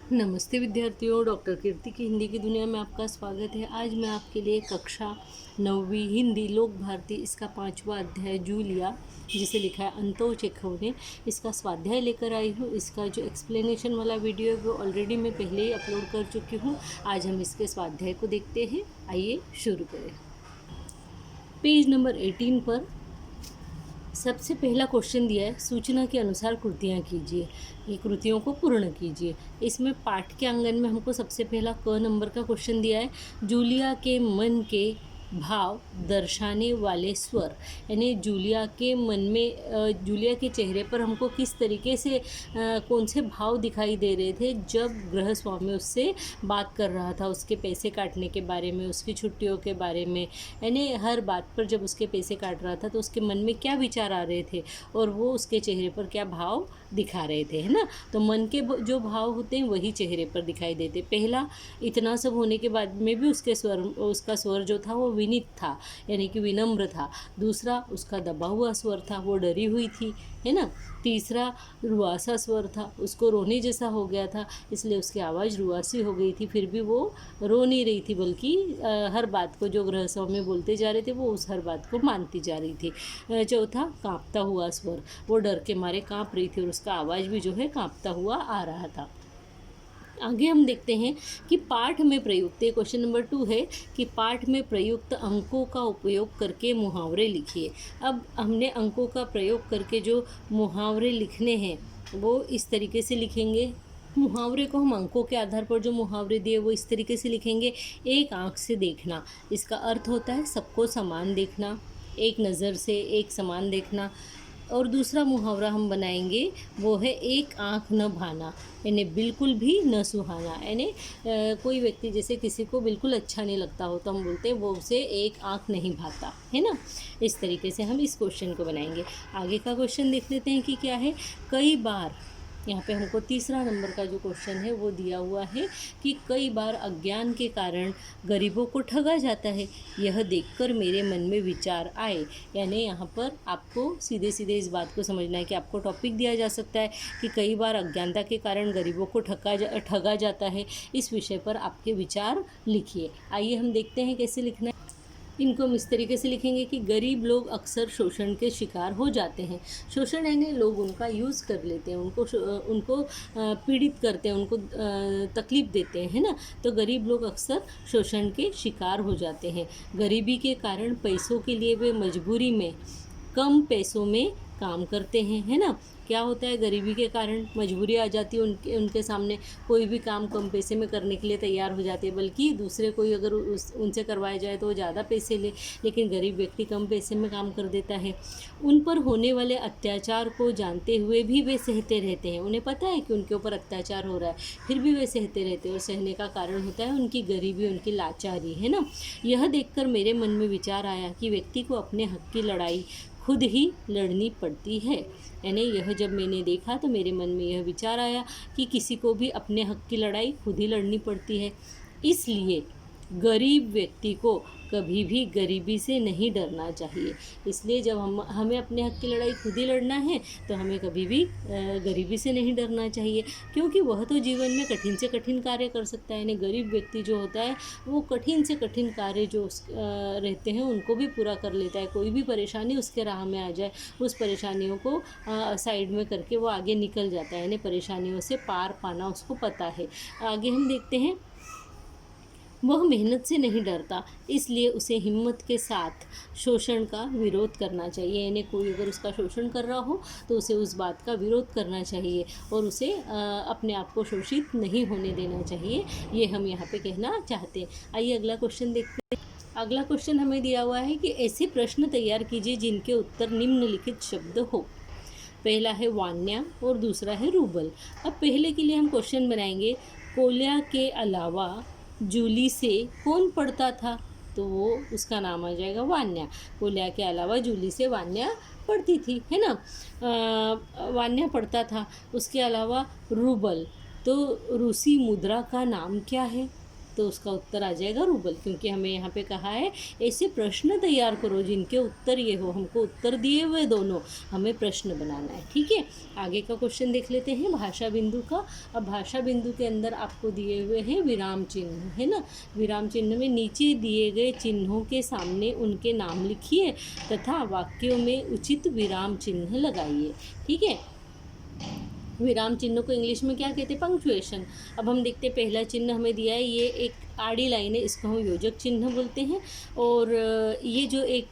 नमस्ते विद्यार्थियों, डॉक्टर कीर्ति की हिंदी की दुनिया में आपका स्वागत है। आज मैं आपके लिए कक्षा 9वीं हिंदी लोक भारती इसका 5वां अध्याय जूलिया, जिसे लिखा है अंतो चेखव ने, इसका स्वाध्याय लेकर आई हूँ। इसका जो एक्सप्लेनेशन वाला वीडियो है वो ऑलरेडी मैं पहले ही अपलोड कर चुकी हूँ। आज हम इसके स्वाध्याय को देखते हैं। आइए शुरू करें। पेज नंबर 18 पर सबसे पहला क्वेश्चन दिया है, सूचना के अनुसार कृतियाँ कीजिए। ये कृतियों को पूर्ण कीजिए। इसमें पाठ के आंगन में हमको सबसे पहला क नंबर का क्वेश्चन दिया है, जूलिया के मन के भाव दर्शाने वाले स्वर। यानी जूलिया के मन में जूलिया के चेहरे पर हमको किस तरीके से कौन से भाव दिखाई दे रहे थे जब गृहस्वामी उससे बात कर रहा था, उसके पैसे काटने के बारे में, उसकी छुट्टियों के बारे में। यानी हर बात पर जब उसके पैसे काट रहा था तो उसके मन में क्या विचार आ रहे थे और वो उसके चेहरे पर क्या भाव दिखा रहे थे, है ना। तो मन के जो भाव होते हैं वही चेहरे पर दिखाई देते। पहला, इतना सब होने के बाद में भी उसका स्वर जो था वो विनीत था, यानी कि विनम्र था। दूसरा, उसका दबा हुआ स्वर था, वो डरी हुई थी, है ना। तीसरा, रुआसा स्वर था, उसको रोने जैसा हो गया था, इसलिए उसकी आवाज़ रुआसी हो गई थी। फिर भी वो रो नहीं रही थी, बल्कि हर बात को जो गृहस्वामी बोलते जा रहे थे वो उस हर बात को मानती जा रही थी। चौथा, कांपता हुआ स्वर, वो डर के मारे कांप रही थी और उसका आवाज़ भी जो है कांपता हुआ आ रहा था। आगे हम देखते हैं कि पाठ में प्रयुक्त, क्वेश्चन नंबर 2 है कि पाठ में प्रयुक्त अंकों का उपयोग करके मुहावरे लिखिए। अब हमने अंकों का प्रयोग करके जो मुहावरे लिखने हैं वो इस तरीके से लिखेंगे। मुहावरे को हम अंकों के आधार पर जो मुहावरे दिए वो इस तरीके से लिखेंगे। एक आँख से देखना, इसका अर्थ होता है सबको समान देखना, एक नज़र से एक समान देखना। और दूसरा मुहावरा हम बनाएंगे वो है एक आँख न भाना, यानी बिल्कुल भी न सुहाना। यानी कोई व्यक्ति जैसे किसी को बिल्कुल अच्छा नहीं लगता हो तो हम बोलते हैं वो उसे एक आँख नहीं भाता, है ना। इस तरीके से हम इस क्वेश्चन को बनाएंगे। आगे का क्वेश्चन देख लेते हैं कि क्या है। कई बार, यहाँ पे हमको तीसरा नंबर का जो क्वेश्चन है वो दिया हुआ है कि कई बार अज्ञान के कारण गरीबों को ठगा जाता है, यह देखकर मेरे मन में विचार आए। यानी यहाँ पर आपको सीधे सीधे इस बात को समझना है कि आपको टॉपिक दिया जा सकता है कि कई बार अज्ञानता के कारण गरीबों को ठगा जाता है। इस विषय पर आपके विचार लिखिए। आइए हम देखते हैं कैसे लिखना है। इनको हम इस तरीके से लिखेंगे कि गरीब लोग अक्सर शोषण के शिकार हो जाते हैं। शोषण यानी लोग उनका यूज़ कर लेते हैं, उनको पीड़ित करते हैं, उनको तकलीफ़ देते हैं, है ना। तो गरीब लोग अक्सर शोषण के शिकार हो जाते हैं। गरीबी के कारण पैसों के लिए वे मजबूरी में कम पैसों में काम करते हैं, है ना। क्या होता है, गरीबी के कारण मजबूरी आ जाती है उनके सामने, कोई भी काम कम पैसे में करने के लिए तैयार हो जाते हैं, बल्कि दूसरे कोई अगर उनसे करवाया जाए तो वो ज़्यादा पैसे ले, लेकिन गरीब व्यक्ति कम पैसे में काम कर देता है। उन पर होने वाले अत्याचार को जानते हुए भी वे सहते रहते हैं। उन्हें पता है कि उनके ऊपर अत्याचार हो रहा है, फिर भी वे सहते रहते हैं और सहने का कारण होता है उनकी गरीबी, उनकी लाचारी, है ना। यह देखकर मेरे मन में विचार आया कि व्यक्ति को अपने हक की लड़ाई खुद ही लड़नी पड़ती है। यानी यह जब मैंने देखा तो मेरे मन में यह विचार आया कि किसी को भी अपने हक की लड़ाई खुद ही लड़नी पड़ती है। इसलिए गरीब व्यक्ति को कभी भी गरीबी से नहीं डरना चाहिए। इसलिए जब हमें अपने हक की लड़ाई खुद ही लड़ना है तो हमें कभी भी गरीबी से नहीं डरना चाहिए, क्योंकि वह तो जीवन में कठिन से कठिन कार्य कर सकता है। यानी गरीब व्यक्ति जो होता है वो कठिन से कठिन कार्य जो रहते हैं उनको भी पूरा कर लेता है। कोई भी परेशानी उसके राह में आ जाए, उस परेशानियों को साइड में करके वो आगे निकल जाता है। यानी परेशानियों से पार पाना उसको पता है। आगे हम देखते हैं, वह मेहनत से नहीं डरता, इसलिए उसे हिम्मत के साथ शोषण का विरोध करना चाहिए। यानी कोई अगर उसका शोषण कर रहा हो तो उसे उस बात का विरोध करना चाहिए और उसे अपने आप को शोषित नहीं होने देना चाहिए। ये हम यहाँ पे कहना चाहते हैं। आइए अगला क्वेश्चन देखते हैं। अगला क्वेश्चन हमें दिया हुआ है कि ऐसे प्रश्न तैयार कीजिए जिनके उत्तर निम्नलिखित शब्द हो। पहला है वान्या और दूसरा है रूबल। अब पहले के लिए हम क्वेश्चन बनाएंगे, कोल्या के अलावा जूली से कौन पढ़ता था, तो वो उसका नाम आ जाएगा वान्या। कोल्या के अलावा जूली से वान्या पढ़ती थी, है ना। वान्या पढ़ता था। उसके अलावा रूबल, तो रूसी मुद्रा का नाम क्या है, तो उसका उत्तर आ जाएगा रूबल, क्योंकि हमें यहाँ पे कहा है ऐसे प्रश्न तैयार करो जिनके उत्तर ये हो। हमको उत्तर दिए हुए दोनों, हमें प्रश्न बनाना है। ठीक है, आगे का क्वेश्चन देख लेते हैं भाषा बिंदु का। अब भाषा बिंदु के अंदर आपको दिए हुए हैं विराम चिन्ह, है ना। विराम चिन्ह में नीचे दिए गए चिन्हों के सामने उनके नाम लिखिए तथा वाक्यों में उचित विराम चिन्ह लगाइए। ठीक है, विराम चिन्ह को इंग्लिश में क्या कहते हैं? पंक्चुएशन। अब हम देखते हैं पहला चिन्ह हमें दिया है, ये एक आड़ी लाइन है, इसको हम योजक चिन्ह बोलते हैं। और ये जो एक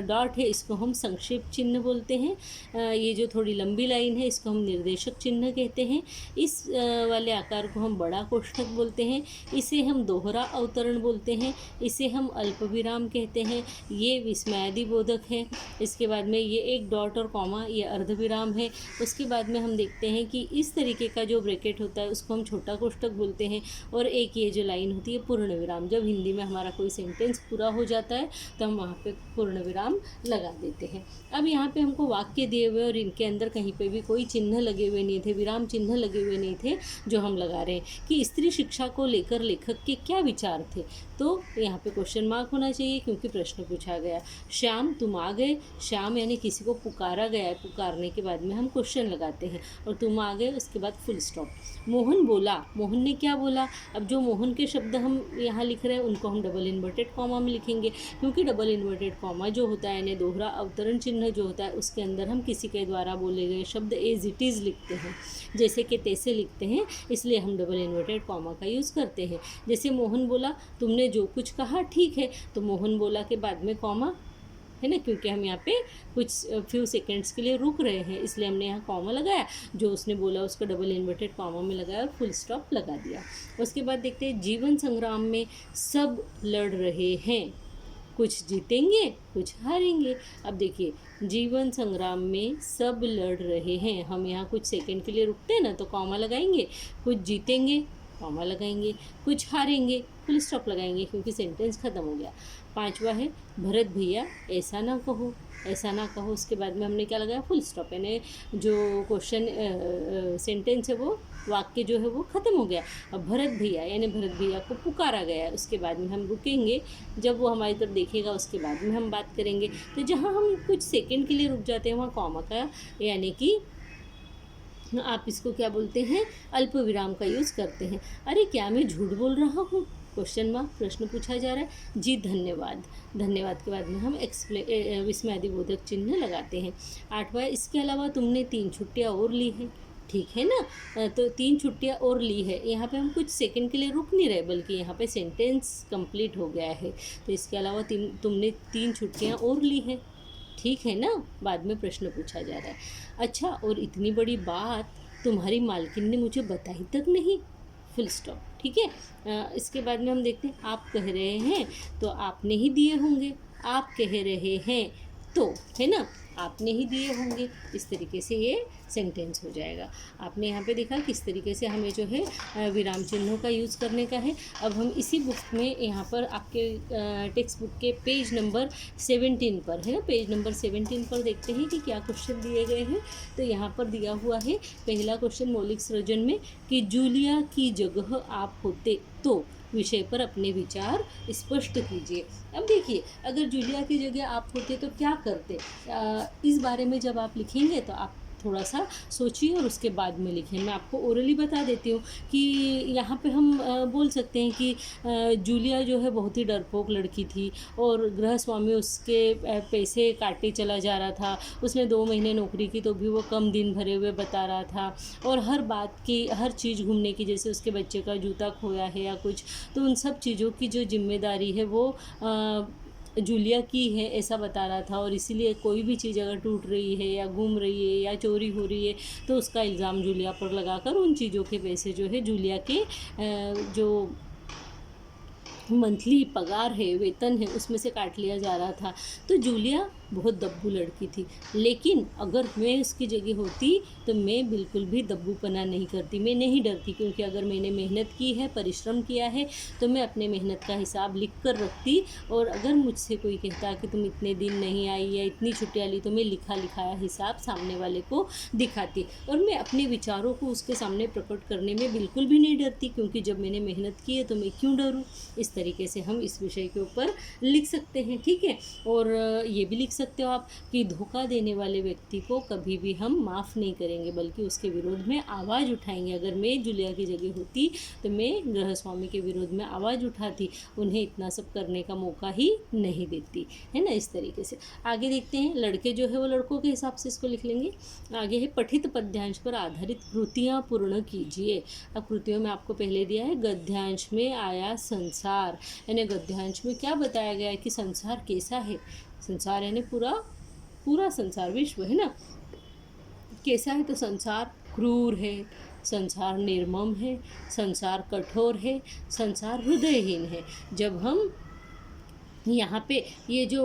डॉट है इसको हम संक्षेप चिन्ह बोलते हैं। ये जो थोड़ी लंबी लाइन है इसको हम निर्देशक चिन्ह कहते हैं। इस वाले आकार को हम बड़ा कोष्ठक बोलते हैं। इसे हम दोहरा अवतरण बोलते हैं। इसे हम अल्पविराम कहते हैं। ये विस्मयादि बोधक है। इसके बाद में ये एक डॉट और कॉमा, ये अर्धविराम है। उसके बाद में हम देखते हैं कि इस तरीके का जो ब्रैकेट होता है उसको हम छोटा कोष्ठक बोलते हैं। और एक ये जो लाइन होती है पूर्ण विराम, जब हिंदी में हमारा कोई सेंटेंस पूरा हो जाता है तो हम वहाँ पे पूर्ण विराम लगा देते हैं। अब यहाँ पे हमको वाक्य दिए हुए और इनके अंदर कहीं पे भी कोई चिन्ह लगे हुए नहीं थे, विराम चिन्ह लगे हुए नहीं थे, जो हम लगा रहे हैं कि स्त्री शिक्षा को लेकर लेखक के क्या विचार थे। तो यहाँ पे क्वेश्चन मार्क होना चाहिए क्योंकि प्रश्न पूछा गया। श्याम तुम आ गए, श्याम यानी किसी को पुकारा गया है, पुकारने के बाद में हम क्वेश्चन लगाते हैं, और तुम आ गए उसके बाद फुल स्टॉप। मोहन बोला, मोहन ने क्या बोला? अब जो मोहन के शब्द हम यहाँ लिख रहे हैं उनको हम डबल इन्वर्टेड कॉमा में लिखेंगे, क्योंकि डबल इन्वर्टेड कॉमा जो होता है यानी दोहरा अवतरण चिन्ह जो होता है उसके अंदर हम किसी के द्वारा बोले गए शब्द एज इट इज़ लिखते हैं, जैसे कि तैसे लिखते हैं, इसलिए हम डबल इन्वर्टेड कॉमा का यूज़ करते हैं। जैसे मोहन बोला, तुमने जो कुछ कहा ठीक है, तो मोहन बोला के बाद में कॉमा है ना, क्योंकि हम यहाँ पे कुछ फ्यू सेकंड्स के लिए रुक रहे हैं इसलिए हमने यहाँ कॉमा लगाया। जो उसने बोला उसको डबल इन्वर्टेड कॉमा में लगाया और फुल स्टॉप लगा दिया। उसके बाद देखते हैं जीवन संग्राम में सब लड़ रहे हैं, कुछ जीतेंगे कुछ हारेंगे। अब देखिए जीवन संग्राम में सब लड़ रहे हैं, हम यहाँ कुछ सेकंड के लिए रुकते हैं ना तो कॉमा लगाएंगे, कुछ जीतेंगे कॉमा लगाएंगे, कुछ हारेंगे फुल स्टॉप लगाएंगे, क्योंकि सेंटेंस ख़त्म हो गया। पांचवा है भरत भैया ऐसा ना कहो, ऐसा ना कहो, उसके बाद में हमने क्या लगाया? फुल स्टॉप, यानी जो क्वेश्चन सेंटेंस है वो वाक्य जो है वो ख़त्म हो गया। अब भरत भैया यानी भरत भैया को पुकारा गया है, उसके बाद में हम रुकेंगे, जब वो हमारी तरफ देखेगा उसके बाद में हम बात करेंगे। तो जहाँ हम कुछ सेकंड के लिए रुक जाते हैं वहाँ कॉमा का यानी कि आप इसको क्या बोलते हैं? अल्प विराम का यूज़ करते हैं। अरे क्या मैं झूठ बोल रहा हूँ? क्वेश्चन मार्क, प्रश्न पूछा जा रहा है। जी धन्यवाद, धन्यवाद के बाद में हम विस्मयादि बोधक चिन्ह लगाते हैं। आठवां, इसके अलावा तुमने 3 छुट्टियाँ और ली हैं, ठीक है ना। तो 3 छुट्टियाँ और ली है, यहाँ पे हम कुछ सेकंड के लिए रुक नहीं रहे बल्कि यहाँ पे सेंटेंस कंप्लीट हो गया है। तो इसके अलावा तुमने 3 छुट्टियाँ और ली है, ठीक है ना। बाद में प्रश्न पूछा जा रहा है। अच्छा, और इतनी बड़ी बात तुम्हारी मालकिन ने मुझे बताई तक नहीं, फुल स्टॉप। ठीक है, इसके बाद में हम देखते हैं आप कह रहे हैं तो आपने ही दिए होंगे, आप कह रहे हैं तो, है ना, आपने ही दिए होंगे, इस तरीके से ये सेंटेंस हो जाएगा। आपने यहाँ पे देखा किस तरीके से हमें जो है विराम चिन्हों का यूज़ करने का है। अब हम इसी बुक में यहाँ पर आपके टेक्स्ट बुक के पेज नंबर 17 पर, है ना, पेज नंबर 17 पर देखते हैं कि क्या क्वेश्चन दिए गए हैं। तो यहाँ पर दिया हुआ है पहला क्वेश्चन मौलिक सृजन में कि जूलिया की जगह आप होते तो विषय पर अपने विचार स्पष्ट कीजिए। अब देखिए, अगर जूलिया की जगह आप होते तो क्या करते, इस बारे में जब आप लिखेंगे तो आप थोड़ा सा सोचिए और उसके बाद में लिखें। मैं आपको ओरली बता देती हूँ कि यहाँ पे हम बोल सकते हैं कि जूलिया जो है बहुत ही डरपोक लड़की थी और गृह स्वामी उसके पैसे काटे चला जा रहा था। उसने 2 महीने नौकरी की तो भी वो कम दिन भरे हुए बता रहा था, और हर बात की, हर चीज़ घूमने की, जैसे उसके बच्चे का जूता खोया है या कुछ, तो उन सब चीज़ों की जो जिम्मेदारी है वो जूलिया की है ऐसा बता रहा था। और इसीलिए कोई भी चीज़ अगर टूट रही है या घूम रही है या चोरी हो रही है तो उसका इल्ज़ाम जूलिया पर लगाकर उन चीज़ों के पैसे जो है जूलिया के जो मंथली पगार है, वेतन है, उसमें से काट लिया जा रहा था। तो जूलिया बहुत दब्बू लड़की थी, लेकिन अगर मैं उसकी जगह होती तो मैं बिल्कुल भी दब्बूपना नहीं करती, मैं नहीं डरती, क्योंकि अगर मैंने मेहनत की है, परिश्रम किया है, तो मैं अपने मेहनत का हिसाब लिख कर रखती। और अगर मुझसे कोई कहता कि तुम इतने दिन नहीं आई या इतनी छुट्टियाँ ली, तो मैं लिखा लिखाया हिसाब सामने वाले को दिखाती। और मैं अपने विचारों को उसके सामने प्रकट करने में बिल्कुल भी नहीं डरती, क्योंकि जब मैंने मेहनत की है तो मैं क्यों डरूं। इस तरीके से हम इस विषय के ऊपर लिख सकते हैं, ठीक है। और ये भी लिख सकते हो आप कि धोखा देने वाले व्यक्ति को कभी भी हम माफ़ नहीं करेंगे, बल्कि उसके विरोध में आवाज़ उठाएंगे। अगर मैं जूलिया की जगह होती तो मैं गृहस्वामी के विरोध में आवाज़ उठाती, उन्हें इतना सब करने का मौका ही नहीं देती, है ना। इस तरीके से आगे देखते हैं। लड़के जो है वो लड़कों के हिसाब से इसको लिख लेंगे। आगे है पठित पद्यांश पर आधारित कृतियाँ पूर्ण कीजिए। अब कृतियों में आपको पहले दिया है गद्यांश में आया संसार, यानी गद्यांश में क्या बताया गया है कि संसार कैसा है। संसार यानी पूरा पूरा संसार, विश्व, है ना। कैसा है तो संसार क्रूर है, संसार निर्मम है, संसार कठोर है, संसार हृदयहीन है। जब हम यहाँ पे ये जो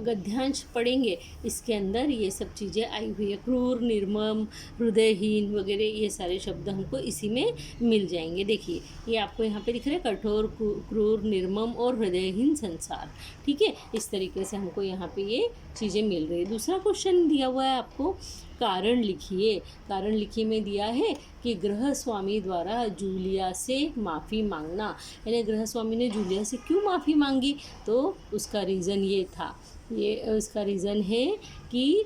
गद्यांश पढ़ेंगे इसके अंदर ये सब चीज़ें आई हुई है, क्रूर, निर्मम, हृदयहीन वगैरह, ये सारे शब्द हमको इसी में मिल जाएंगे। देखिए ये आपको यहाँ पे दिख रहा है, कठोर, क्रूर, निर्मम और हृदयहीन संसार, ठीक है। इस तरीके से हमको यहाँ पे ये चीज़ें मिल रही है। दूसरा क्वेश्चन दिया हुआ है आपको, कारण लिखिए। कारण लिखिए में दिया है कि गृहस्वामी द्वारा जूलिया से माफ़ी मांगना, यानी गृहस्वामी ने जूलिया से क्यों माफ़ी मांगी, तो उसका रीज़न ये था, ये उसका रीज़न है कि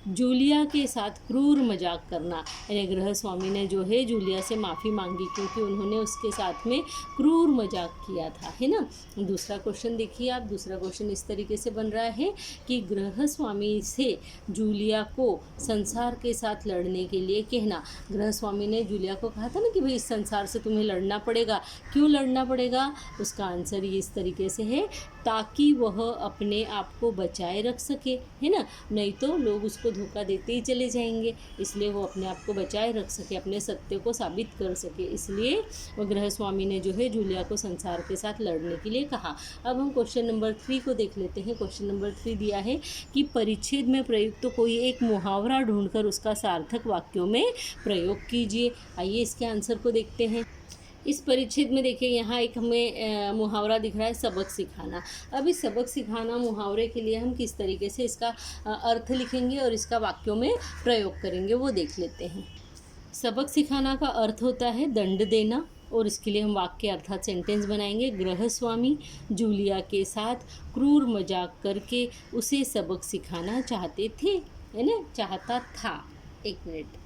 जूलिया के साथ क्रूर मजाक करना, यानी गृहस्वामी ने जो है जूलिया से माफ़ी मांगी क्योंकि उन्होंने उसके साथ में क्रूर मजाक किया था, है ना। दूसरा क्वेश्चन देखिए आप, दूसरा क्वेश्चन इस तरीके से बन रहा है कि गृहस्वामी से जूलिया को संसार के साथ लड़ने के लिए कहना। गृहस्वामी ने जूलिया को कहा था ना कि भाई इस संसार से तुम्हें लड़ना पड़ेगा, क्यों लड़ना पड़ेगा, उसका आंसर ये इस तरीके से है ताकि वह अपने आप को बचाए रख सके, है ना। नहीं तो लोग उसको धोखा देते ही चले जाएंगे, इसलिए वो अपने आप को बचाए रख सके, अपने सत्य को साबित कर सके, इसलिए वो गृहस्वामी ने जो है जूलिया को संसार के साथ लड़ने के लिए कहा। अब हम क्वेश्चन नंबर 3 को देख लेते हैं। क्वेश्चन नंबर 3 दिया है कि परिच्छेद में प्रयुक्त तो कोई एक मुहावरा ढूंढकर उसका सार्थक वाक्यों में प्रयोग कीजिए। आइए इसके आंसर को देखते हैं। इस परिच्छेद में देखिए यहाँ एक हमें मुहावरा दिख रहा है, सबक सिखाना। अब इस सबक सिखाना मुहावरे के लिए हम किस तरीके से इसका अर्थ लिखेंगे और इसका वाक्यों में प्रयोग करेंगे वो देख लेते हैं। सबक सिखाना का अर्थ होता है दंड देना, और इसके लिए हम वाक्य अर्थात सेंटेंस बनाएंगे। गृहस्वामी जूलिया के साथ क्रूर मजाक करके उसे सबक सिखाना चाहते थे, है ना, चाहता था। एक मिनट,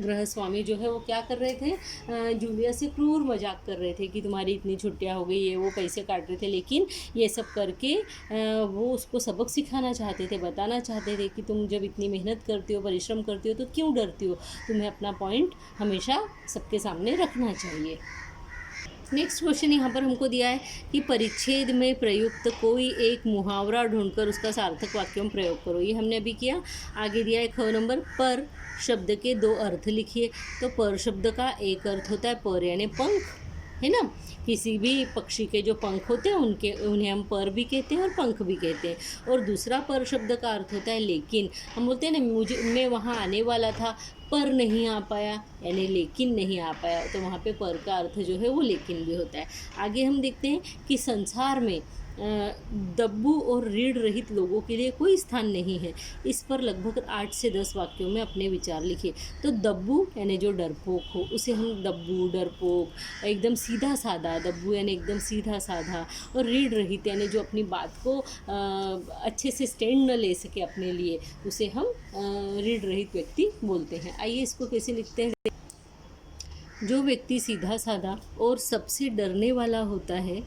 गृहस्वामी जो है वो क्या कर रहे थे, जूलिया से क्रूर मजाक कर रहे थे कि तुम्हारी इतनी छुट्टियां हो गई, ये वो पैसे काट रहे थे, लेकिन ये सब करके वो उसको सबक सिखाना चाहते थे, बताना चाहते थे कि तुम जब इतनी मेहनत करती हो, परिश्रम करती हो, तो क्यों डरती हो, तुम्हें अपना पॉइंट हमेशा सबके सामने रखना चाहिए। नेक्स्ट क्वेश्चन यहाँ पर हमको दिया है कि परिच्छेद में प्रयुक्त कोई एक मुहावरा ढूंढकर उसका सार्थक वाक्यों में प्रयोग करो। ये हमने अभी किया। आगे दिया है ख नंबर, पर शब्द के 2 अर्थ लिखिए। तो पर शब्द का एक अर्थ होता है पर यानी पंख, है ना। किसी भी पक्षी के जो पंख होते हैं उन्हें हम पर भी कहते हैं और पंख भी कहते हैं। और दूसरा पर शब्द का अर्थ होता है लेकिन। हम बोलते हैं ना, मैं वहाँ आने वाला था पर नहीं आ पाया, यानी लेकिन नहीं आ पाया, तो वहाँ पे पर का अर्थ जो है वो लेकिन भी होता है। आगे हम देखते हैं कि संसार में दब्बू और रीढ़ रहित लोगों के लिए कोई स्थान नहीं है। इस पर लगभग 8 से 10 वाक्यों में अपने विचार लिखिए। तो दब्बू यानी जो डरपोक हो उसे हम दब्बू, डरपोक, एकदम सीधा साधा, दब्बू यानी एकदम सीधा साधा, और रीढ़ रहित यानी जो अपनी बात को अच्छे से स्टैंड न ले सके अपने लिए, उसे हम रीढ़ रहित व्यक्ति बोलते हैं। आइए इसको कैसे लिखते हैं। जो व्यक्ति सीधा साधा और सबसे डरने वाला होता है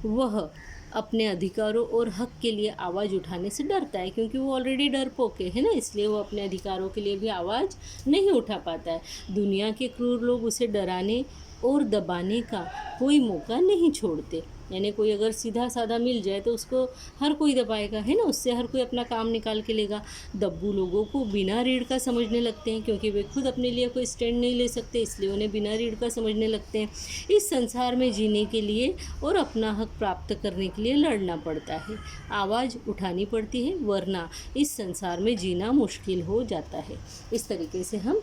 वह अपने अधिकारों और हक के लिए आवाज़ उठाने से डरता है, क्योंकि वो ऑलरेडी डरपोक है ना, इसलिए वो अपने अधिकारों के लिए भी आवाज़ नहीं उठा पाता है। दुनिया के क्रूर लोग उसे डराने और दबाने का कोई मौका नहीं छोड़ते। यानी कोई अगर सीधा साधा मिल जाए तो उसको हर कोई दबाएगा, है ना, उससे हर कोई अपना काम निकाल के लेगा। दब्बू लोगों को बिना रीढ़ का समझने लगते हैं, क्योंकि वे खुद अपने लिए कोई स्टैंड नहीं ले सकते, इसलिए उन्हें बिना रीढ़ का समझने लगते हैं। इस संसार में जीने के लिए और अपना हक प्राप्त करने के लिए लड़ना पड़ता है, आवाज़ उठानी पड़ती है, वरना इस संसार में जीना मुश्किल हो जाता है। इस तरीके से हम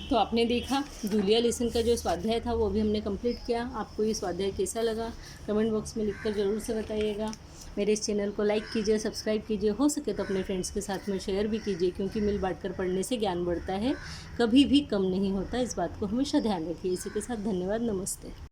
तो आपने देखा जूलिया लेसन का जो स्वाध्याय था वो भी हमने कंप्लीट किया। आपको ये स्वाध्याय कैसा लगा कमेंट बॉक्स में लिखकर ज़रूर से बताइएगा। मेरे इस चैनल को लाइक कीजिए, सब्सक्राइब कीजिए, हो सके तो अपने फ्रेंड्स के साथ में शेयर भी कीजिए, क्योंकि मिल बांट कर पढ़ने से ज्ञान बढ़ता है, कभी भी कम नहीं होता। इस बात को हमेशा ध्यान रखिए। इसी के साथ धन्यवाद, नमस्ते।